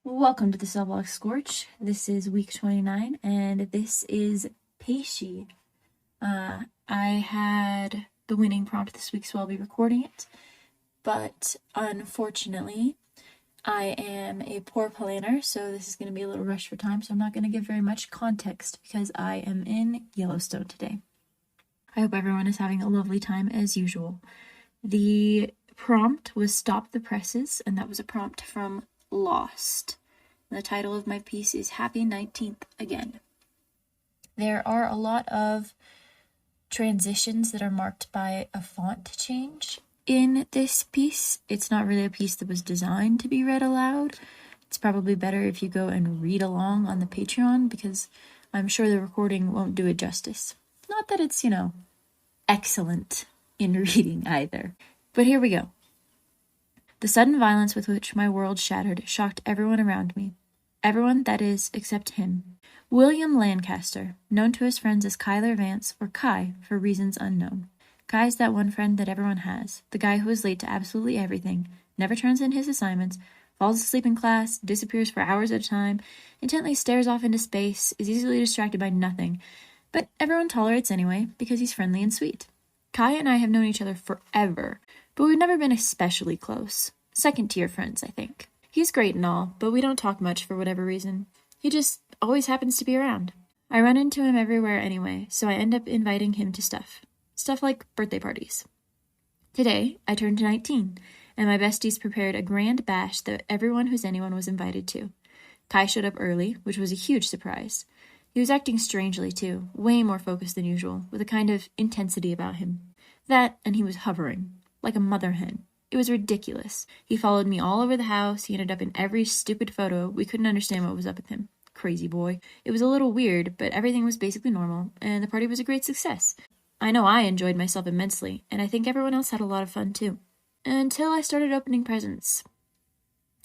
Welcome to the cellblock Scorch. This is week 29, and this is Peixe. I had the winning prompt this week, so I'll be recording it. But unfortunately, I am a poor planner, so this is going to be a little rushed for time, so I'm not going to give very much context because I am in Yellowstone today. I hope everyone is having a lovely time as usual. The prompt was Stop the Presses, and that was a prompt from Lost. The title of my piece is Happy 19th Again. There are a lot of transitions that are marked by a font change in this piece. It's not really a piece that was designed to be read aloud. It's probably better if you go and read along on the Patreon because I'm sure the recording won't do it justice. Not that it's, excellent in reading either. But here we go. The sudden violence with which my world shattered shocked everyone around me. Everyone, that is, except him. William Lancaster, known to his friends as Kyler Vance or Kai for reasons unknown. Kai is that one friend that everyone has, the guy who is late to absolutely everything, never turns in his assignments, falls asleep in class, disappears for hours at a time, intently stares off into space, is easily distracted by nothing, but everyone tolerates anyway because he's friendly and sweet. Kai and I have known each other forever, but we've never been especially close. Second-tier friends, I think. He's great and all, but we don't talk much for whatever reason. He just always happens to be around. I run into him everywhere anyway, so I end up inviting him to stuff. Stuff like birthday parties. Today, I turned 19, and my besties prepared a grand bash that everyone who's anyone was invited to. Kai showed up early, which was a huge surprise. He was acting strangely, too, way more focused than usual, with a kind of intensity about him. That, and he was hovering, like a mother hen. It was ridiculous. He followed me all over the house. He ended up in every stupid photo. We couldn't understand what was up with him. Crazy boy. It was a little weird, but everything was basically normal, and the party was a great success. I know I enjoyed myself immensely, and I think everyone else had a lot of fun, too. Until I started opening presents.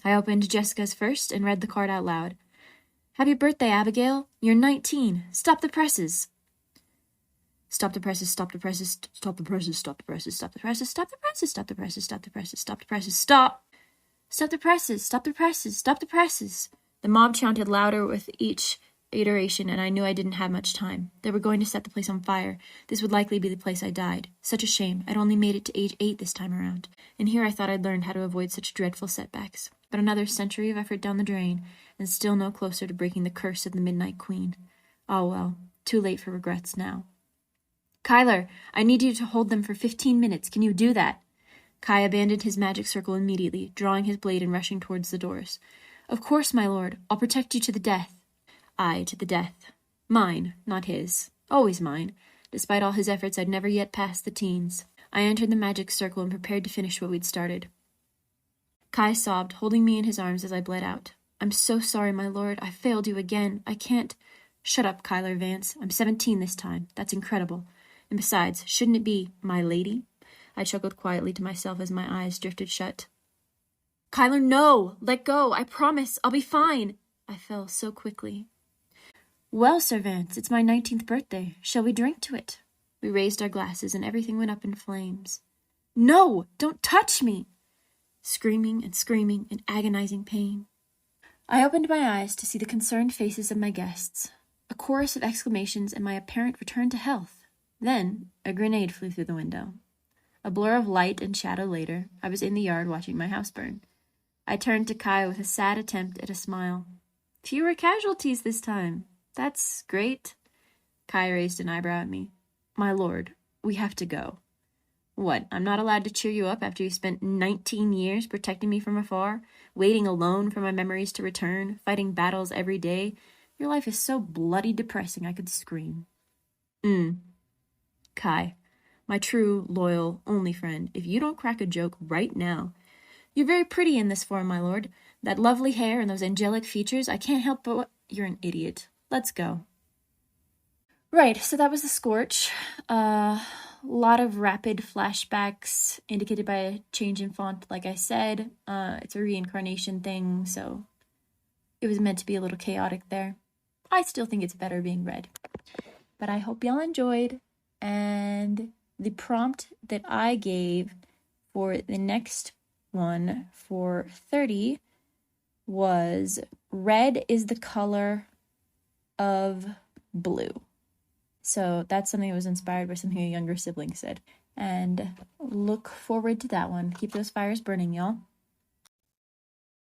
I opened Jessica's first and read the card out loud. Happy birthday, Abigail. You're 19. Stop the presses. Stop the presses, stop the presses, stop the presses, stop the presses, stop the presses, stop the presses, stop the presses, stop the presses, stop the presses, stop! Stop the presses, stop the presses, stop the presses. The mob chanted louder with each iteration, and I knew I didn't have much time. They were going to set the place on fire. This would likely be the place I died. Such a shame. I'd only made it to age 8 this time around. And here I thought I'd learned how to avoid such dreadful setbacks. But another century of effort down the drain, and still no closer to breaking the curse of the Midnight Queen. Oh well, too late for regrets now. Kyler, I need you to hold them for 15 minutes. Can you do that? Kai abandoned his magic circle immediately, drawing his blade and rushing towards the doors. Of course, my lord. I'll protect you to the death. I to the death. Mine, not his. Always mine. Despite all his efforts, I'd never yet passed the teens. I entered the magic circle and prepared to finish what we'd started. Kai sobbed, holding me in his arms as I bled out. I'm so sorry, my lord. I failed you again. I can't. Shut up, Kyler Vance. I'm 17 this time. That's incredible. And besides, shouldn't it be my lady? I chuckled quietly to myself as my eyes drifted shut. Kyler, no! Let go! I promise! I'll be fine! I fell so quickly. Well, Sir Vance, it's my 19th birthday. Shall we drink to it? We raised our glasses and everything went up in flames. No! Don't touch me! Screaming in agonizing pain. I opened my eyes to see the concerned faces of my guests, a chorus of exclamations, and my apparent return to health. Then, a grenade flew through the window. A blur of light and shadow later, I was in the yard watching my house burn. I turned to Kai with a sad attempt at a smile. Fewer casualties this time. That's great. Kai raised an eyebrow at me. My lord, we have to go. What, I'm not allowed to cheer you up after you spent 19 years protecting me from afar, waiting alone for my memories to return, fighting battles every day? Your life is so bloody depressing I could scream. Kai, my true, loyal, only friend, if you don't crack a joke right now. You're very pretty in this form, my lord. That lovely hair and those angelic features, I can't help but... You're an idiot. Let's go. Right, so that was the Scorch. A lot of rapid flashbacks indicated by a change in font, like I said. It's a reincarnation thing, so it was meant to be a little chaotic there. I still think it's better being read. But I hope y'all enjoyed. And the prompt that I gave for the next one for 30 was red is the color of blue. So that's something that was inspired by something a younger sibling said. And look forward to that one. Keep those fires burning, y'all.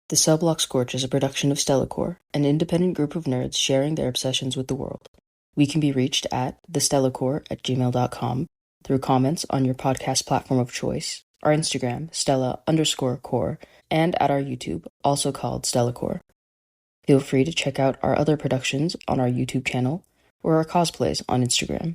The Cellblock Scorch is a production of Stellacore, an independent group of nerds sharing their obsessions with the world. We can be reached at thestellacore@gmail.com, through comments on your podcast platform of choice, our Instagram, Stella_core, and at our YouTube, also called Stellacore. Feel free to check out our other productions on our YouTube channel or our cosplays on Instagram.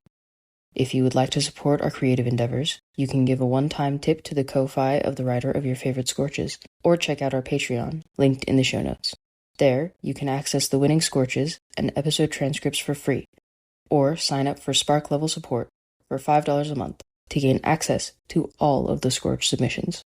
If you would like to support our creative endeavors, you can give a one-time tip to the Ko-Fi of the writer of your favorite Scorches, or check out our Patreon, linked in the show notes. There, you can access the winning Scorches and episode transcripts for free, or sign up for Spark level support for $5 a month to gain access to all of the Scorch submissions.